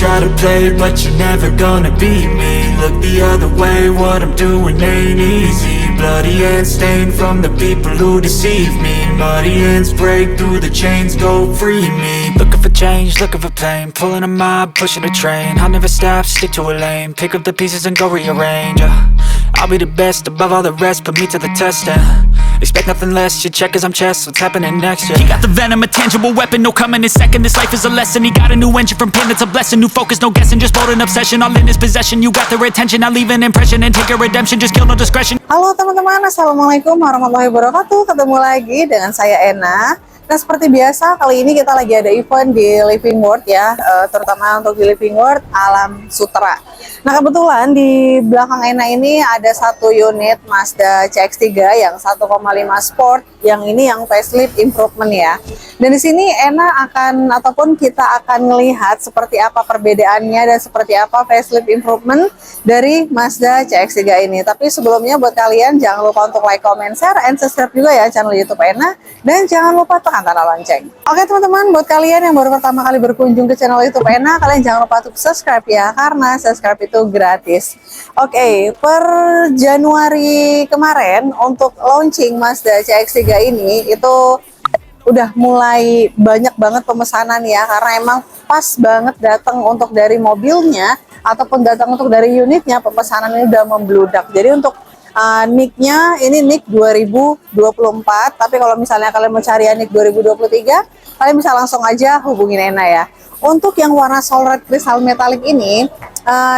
try to play, but you're never gonna beat me. Look the other way, what I'm doing ain't easy. Bloody hands stained from the people who deceive me. Muddy hands break through the chains, go free me. Looking for change, looking for pain, pulling a mob, pushing a train. I'll never stop, stick to a lane, pick up the pieces and go rearrange. I'll be the best above all the rest, put me to the test and expect nothing less, you check as I'm chess, what's happening next, yeah. He got the venom, a tangible weapon, no coming in second. This life is a lesson, he got a new engine from pain, that's a blessing. New focus, no guessing, just bold and obsession, all in his possession. You got their attention, I'll leave an impression and take your redemption, just kill no discretion. Halo teman-teman, assalamualaikum warahmatullahi wabarakatuh. Ketemu lagi dengan saya Ena. Nah, seperti biasa kali ini kita lagi ada event di Living World ya, terutama untuk di Living World Alam Sutera. Nah, kebetulan di belakang Ena ini ada satu unit Mazda CX-3 yang 1,5 Sport, yang ini yang facelift improvement ya. Dan di sini Ena ataupun kita akan melihat seperti apa perbedaannya dan seperti apa facelift improvement dari Mazda CX-3 ini. Tapi sebelumnya buat kalian jangan lupa untuk like, comment, share, and subscribe juga ya channel YouTube Ena, dan jangan lupa tekan tanda lonceng. Oke teman-teman, buat kalian yang baru pertama kali berkunjung ke channel YouTube Ena, kalian jangan lupa untuk subscribe ya, karena subscribe itu gratis. Oke, per Januari kemarin untuk launching Mazda CX-3 ini itu udah mulai banyak banget pemesanan ya, karena emang pas banget datang untuk dari mobilnya ataupun datang untuk dari unitnya, pemesanan ini udah membludak. Jadi untuk NIK-nya ini NIK 2024, tapi kalau misalnya kalian mau cari NIK 2023, kalian bisa langsung aja hubungin Ena ya. Untuk yang warna Soul Red Crystal Metallic ini,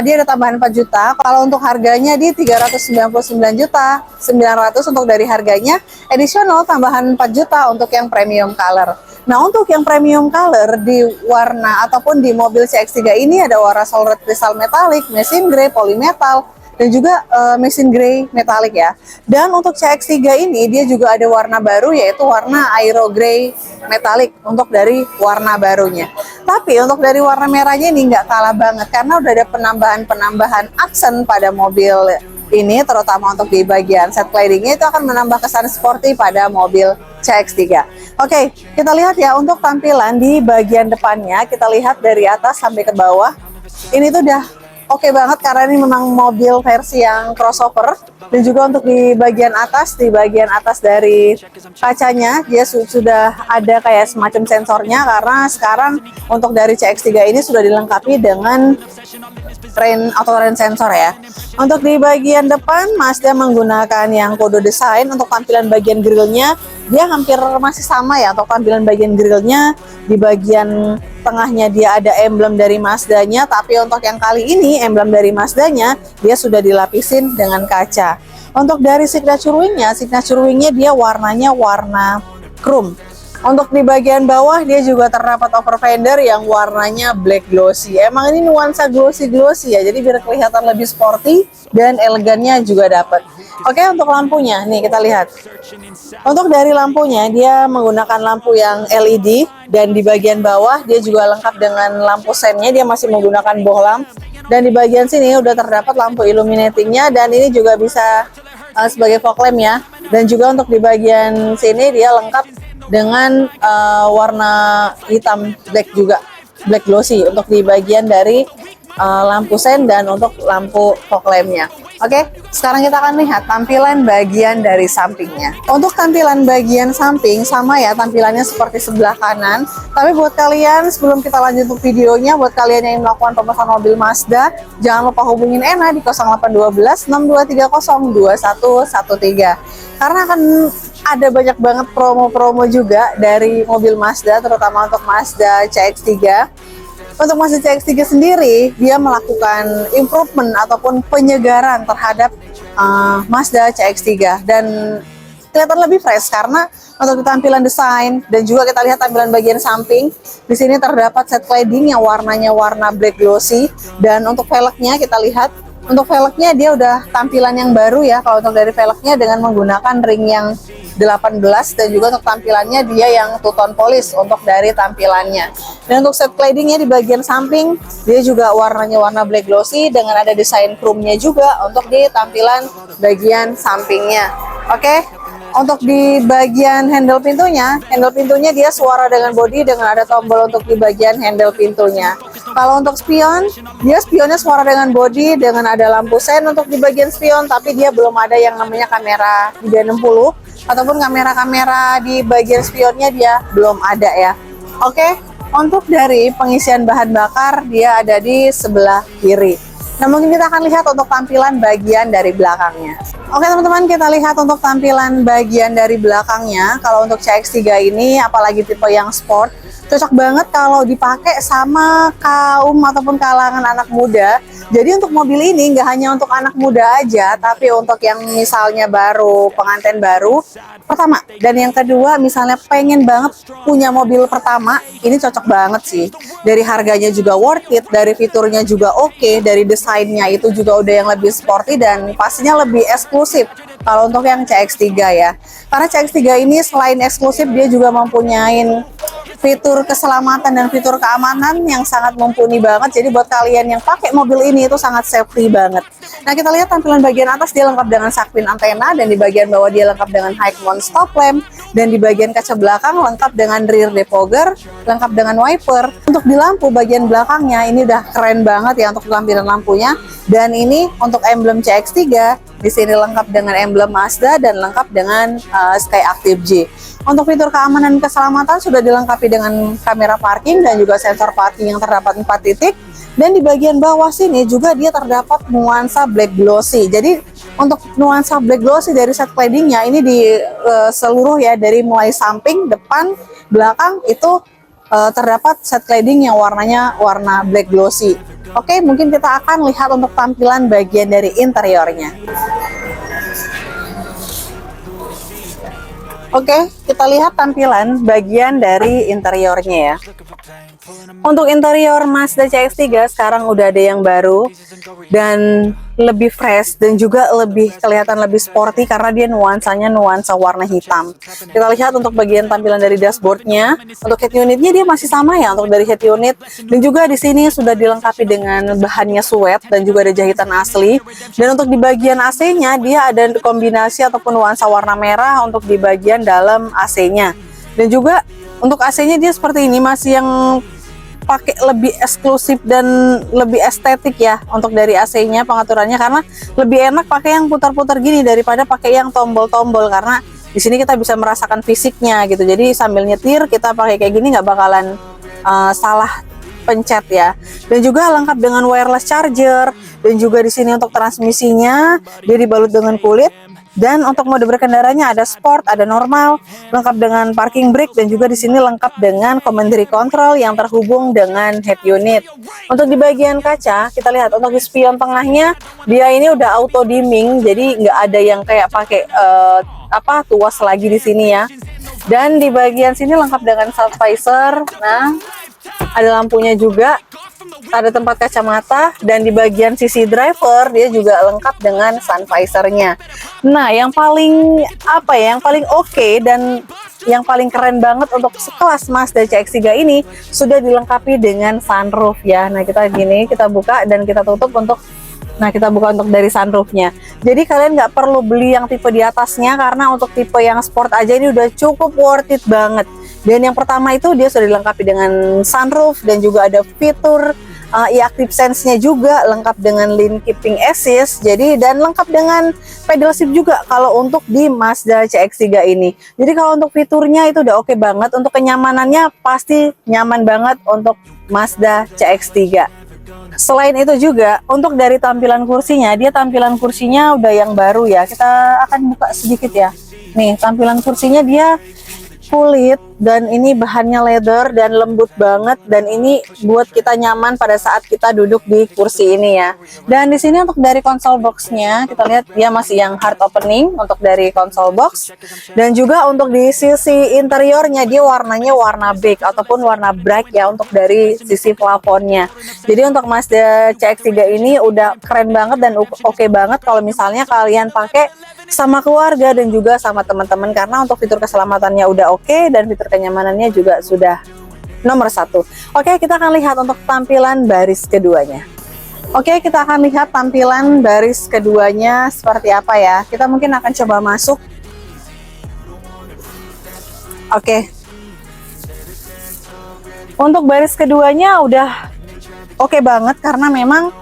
dia ada tambahan 4 juta. Kalau untuk harganya di 399 juta 900 untuk dari harganya, additional tambahan 4 juta untuk yang premium color. Nah, untuk yang premium color di warna ataupun di mobil CX-3 ini ada warna Soul Red Crystal Metallic, Machine Grey, Polymetal, dan juga Machine Grey Metallic ya. Dan untuk CX-3 ini dia juga ada warna baru, yaitu warna Aero Grey Metallic untuk dari warna barunya. Tapi untuk dari warna merahnya ini nggak kalah banget, karena udah ada penambahan aksen pada mobil ini, terutama untuk di bagian set claddingnya itu akan menambah kesan sporty pada mobil CX-3. Oke, kita lihat ya untuk tampilan di bagian depannya. Kita lihat dari atas sampai ke bawah. Ini tuh udah oke banget, karena ini memang mobil versi yang crossover. Dan juga untuk di bagian atas dari kacanya dia sudah ada kayak semacam sensornya, karena sekarang untuk dari CX-3 ini sudah dilengkapi dengan auto rain sensor ya. Untuk di bagian depan Mazda menggunakan yang Kodo design. Untuk tampilan bagian grillnya dia hampir masih sama ya. Untuk tampilan bagian grillnya, di bagian tengahnya dia ada emblem dari Mazdanya, tapi untuk yang kali ini emblem dari Mazdanya dia sudah dilapisin dengan kaca. Untuk dari signature wingnya dia warnanya warna chrome. Untuk di bagian bawah dia juga terdapat over fender yang warnanya black glossy. Emang ini nuansa glossy ya, jadi biar kelihatan lebih sporty dan elegannya juga dapat. Oke, untuk lampunya nih kita lihat. Untuk dari lampunya dia menggunakan lampu yang LED, dan di bagian bawah dia juga lengkap dengan lampu sennya, dia masih menggunakan bohlam. Dan di bagian sini udah terdapat lampu illuminatingnya, dan ini juga bisa sebagai fog lamp ya. Dan juga untuk di bagian sini dia lengkap dengan warna hitam black juga, black glossy untuk di bagian dari lampu sen dan untuk lampu fog lampnya. Oke, sekarang kita akan lihat tampilan bagian dari sampingnya. Untuk tampilan bagian samping sama ya, tampilannya seperti sebelah kanan. Tapi buat kalian, sebelum kita lanjut untuk videonya, buat kalian yang melakukan pemesan mobil Mazda, jangan lupa hubungin Ena di 0812 6230 2113. Karena akan ada banyak banget promo-promo juga dari mobil Mazda, terutama untuk Mazda CX-3. Untuk Mazda CX-3 sendiri, dia melakukan improvement ataupun penyegaran terhadap Mazda CX-3 dan kelihatan lebih fresh, karena untuk tampilan desain dan juga kita lihat tampilan bagian samping. Di sini terdapat set cladding yang warnanya warna black glossy, dan untuk velgnya kita lihat. Untuk velgnya dia udah tampilan yang baru ya. Kalau untuk dari velgnya dengan menggunakan ring yang 18, dan juga untuk tampilannya dia yang two tone polish untuk dari tampilannya. Dan untuk set claddingnya di bagian samping dia juga warnanya warna black glossy dengan ada desain chrome-nya juga untuk di tampilan bagian sampingnya. Oke. Untuk di bagian handle pintunya dia suara dengan bodi dengan ada tombol untuk di bagian handle pintunya. Kalau untuk spion, dia spionnya suara dengan body, dengan ada lampu sen untuk di bagian spion, tapi dia belum ada yang namanya kamera 360 ataupun kamera-kamera di bagian spionnya dia belum ada ya. Oke, untuk dari pengisian bahan bakar dia ada di sebelah kiri. Nah, mungkin kita akan lihat untuk tampilan bagian dari belakangnya. Oke teman-teman, kita lihat untuk tampilan bagian dari belakangnya. Kalau untuk CX-3 ini, apalagi tipe yang sport, cocok banget kalau dipakai sama kaum ataupun kalangan anak muda. Jadi untuk mobil ini nggak hanya untuk anak muda aja, tapi untuk yang misalnya baru, pengantin baru, pertama. Dan yang kedua, misalnya pengen banget punya mobil pertama, ini cocok banget sih. Dari harganya juga worth it, dari fiturnya juga oke, dari desainnya itu juga udah yang lebih sporty dan pastinya lebih eksklusif. Kalau untuk yang CX-3 ya. Karena CX-3 ini selain eksklusif, dia juga mempunyai fitur keselamatan dan fitur keamanan yang sangat mumpuni banget. Jadi buat kalian yang pakai mobil ini itu sangat safety banget. Nah, kita lihat tampilan bagian atas dia lengkap dengan sakpin antena, dan di bagian bawah dia lengkap dengan high mount stop lamp, dan di bagian kaca belakang lengkap dengan rear defogger, lengkap dengan wiper. Untuk di lampu bagian belakangnya ini udah keren banget ya untuk tampilan lampunya. Dan ini untuk emblem CX-3, di sini lengkap dengan emblem Mazda dan lengkap dengan Sky Active J. Untuk fitur keamanan dan keselamatan sudah dilengkapi dengan kamera parking dan juga sensor parking yang terdapat 4 titik. Dan di bagian bawah sini juga dia terdapat nuansa black glossy. Jadi untuk nuansa black glossy dari set claddingnya ini di seluruh ya, dari mulai samping, depan, belakang itu terdapat set cladding yang warnanya warna black glossy. Oke, mungkin kita akan lihat untuk tampilan bagian dari interiornya. Oke, kita lihat tampilan bagian dari interiornya ya. Untuk interior Mazda CX-3 sekarang udah ada yang baru dan lebih fresh dan juga lebih kelihatan lebih sporty karena dia nuansanya nuansa warna hitam. Kita lihat untuk bagian tampilan dari dashboardnya. Untuk head unitnya dia masih sama ya untuk dari head unit, dan juga di sini sudah dilengkapi dengan bahannya suede dan juga ada jahitan asli. Dan untuk di bagian AC-nya dia ada kombinasi ataupun nuansa warna merah untuk di bagian dalam AC-nya. Dan juga untuk AC-nya dia seperti ini, masih yang pakai lebih eksklusif dan lebih estetik ya untuk dari AC-nya pengaturannya, karena lebih enak pakai yang putar-putar gini daripada pakai yang tombol-tombol, karena di sini kita bisa merasakan fisiknya gitu. Jadi sambil nyetir kita pakai kayak gini nggak bakalan salah pencet ya. Dan juga lengkap dengan wireless charger, dan juga di sini untuk transmisinya dia dibalut dengan kulit. Dan untuk mode berkendaranya ada sport, ada normal, lengkap dengan parking brake, dan juga di sini lengkap dengan commandery control yang terhubung dengan head unit. Untuk di bagian kaca, kita lihat untuk di spion tengahnya dia ini udah auto dimming, jadi nggak ada yang kayak pakai tuas lagi di sini ya. Dan di bagian sini lengkap dengan sun visor. Nah, ada lampunya juga, ada tempat kacamata, dan di bagian sisi driver dia juga lengkap dengan sun visornya. Nah, yang paling yang paling oke dan yang paling keren banget untuk sekelas Mazda CX-3 ini sudah dilengkapi dengan sunroof ya. Nah, kita buka dan kita tutup untuk kita buka untuk dari sunroofnya. Jadi kalian nggak perlu beli yang tipe di atasnya, karena untuk tipe yang sport aja ini udah cukup worth it banget. Dan yang pertama itu dia sudah dilengkapi dengan sunroof dan juga ada fitur e-active sense-nya juga, lengkap dengan lane keeping assist. Jadi dan lengkap dengan pedal shift juga kalau untuk di Mazda CX-3 ini. Jadi kalau untuk fiturnya itu udah oke banget. Untuk kenyamanannya pasti nyaman banget untuk Mazda CX-3. Selain itu juga untuk dari tampilan kursinya, dia tampilan kursinya udah yang baru ya. Kita akan buka sedikit ya. Nih, tampilan kursinya dia kulit, dan ini bahannya leather dan lembut banget, dan ini buat kita nyaman pada saat kita duduk di kursi ini ya. Dan di sini untuk dari konsol boxnya kita lihat dia masih yang hard opening untuk dari konsol box, dan juga untuk di sisi interiornya dia warnanya warna beige ataupun warna bright ya untuk dari sisi plafonnya. Jadi untuk Mazda CX-3 ini udah keren banget dan oke banget kalau misalnya kalian pakai sama keluarga dan juga sama teman-teman, karena untuk fitur keselamatannya udah oke dan fitur kenyamanannya juga sudah nomor 1. Oke, kita akan lihat untuk tampilan baris keduanya. Oke, kita akan lihat tampilan baris keduanya seperti apa ya. Kita mungkin akan coba masuk. Oke. Untuk baris keduanya udah oke banget karena memang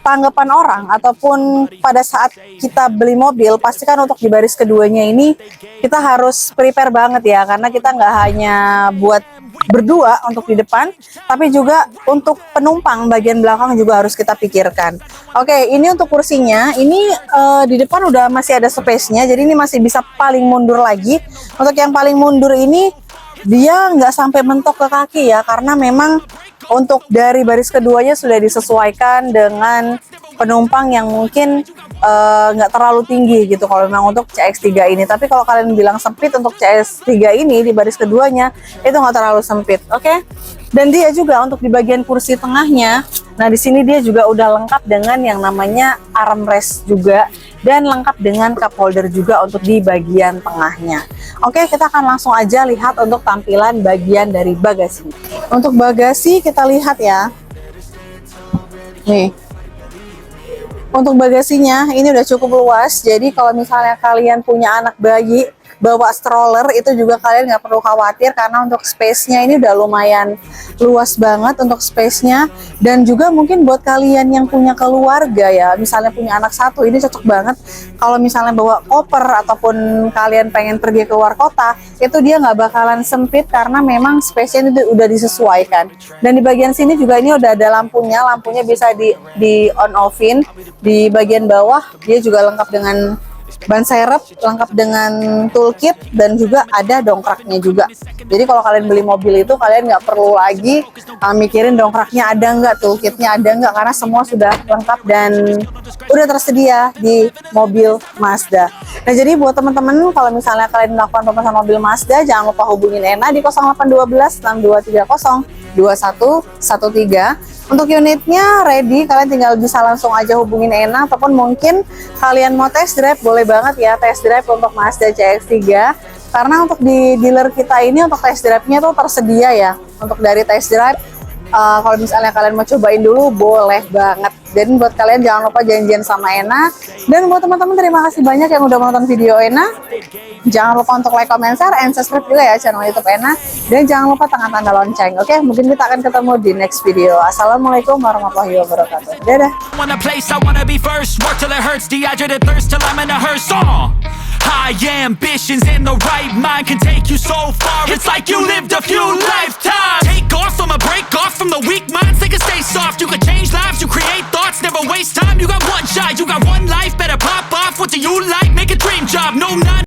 tanggapan orang ataupun pada saat kita beli mobil pastikan untuk di baris keduanya ini kita harus prepare banget ya, karena kita nggak hanya buat berdua untuk di depan tapi juga untuk penumpang bagian belakang juga harus kita pikirkan. Oke, ini untuk kursinya ini di depan udah masih ada space-nya, jadi ini masih bisa paling mundur lagi. Untuk yang paling mundur ini dia nggak sampai mentok ke kaki ya, karena memang untuk dari baris keduanya sudah disesuaikan dengan penumpang yang mungkin nggak terlalu tinggi gitu kalau memang untuk CX-3 ini. Tapi kalau kalian bilang sempit untuk CX-3 ini di baris keduanya itu nggak terlalu sempit, oke? Dan dia juga untuk di bagian kursi tengahnya, nah di sini dia juga udah lengkap dengan yang namanya armrest juga dan lengkap dengan cup holder juga untuk di bagian tengahnya. Oke, kita akan langsung aja lihat untuk tampilan bagian dari bagasi. Untuk bagasi kita lihat ya. Nih. Untuk bagasinya ini udah cukup luas. Jadi kalau misalnya kalian punya anak bayi bawa stroller itu juga kalian nggak perlu khawatir, karena untuk space-nya ini udah lumayan luas banget untuk space-nya. Dan juga mungkin buat kalian yang punya keluarga ya, misalnya punya anak satu, ini cocok banget kalau misalnya bawa koper ataupun kalian pengen pergi keluar kota, itu dia nggak bakalan sempit karena memang space-nya ini udah disesuaikan. Dan di bagian sini juga ini udah ada lampunya bisa di on offin. Di bagian bawah dia juga lengkap dengan ban serep, lengkap dengan toolkit, dan juga ada dongkraknya juga. Jadi kalau kalian beli mobil itu kalian nggak perlu lagi mikirin dongkraknya ada nggak, toolkitnya ada nggak, karena semua sudah lengkap dan udah tersedia di mobil Mazda. Nah jadi buat teman-teman kalau misalnya kalian melakukan pemesanan mobil Mazda, jangan lupa hubungin Ena di 0812 6230 2113. Untuk unitnya ready, kalian tinggal bisa langsung aja hubungin Ena, ataupun mungkin kalian mau test drive, boleh banget ya test drive untuk Mazda CX-3. Karena untuk di dealer kita ini untuk test drive-nya tuh tersedia ya. Untuk dari test drive, kalau misalnya kalian mau cobain dulu boleh banget. Dan buat kalian jangan lupa janjian sama Ena. Dan buat teman-teman terima kasih banyak yang udah menonton video Ena. Jangan lupa untuk like, comment, share, and subscribe juga ya channel YouTube Ena. Dan jangan lupa tekan tanda lonceng. Oke, mungkin kita akan ketemu di next video. Assalamualaikum warahmatullahi wabarakatuh. Dadah. High ambitions and the right mind can take you so far. It's like you lived a few lifetimes. Take off, I'ma break off from the weak minds. They can stay soft. You can change lives, you create thoughts, never waste time. You got one shot, you got one life. Better pop off. What do you like? Make a dream job. No, not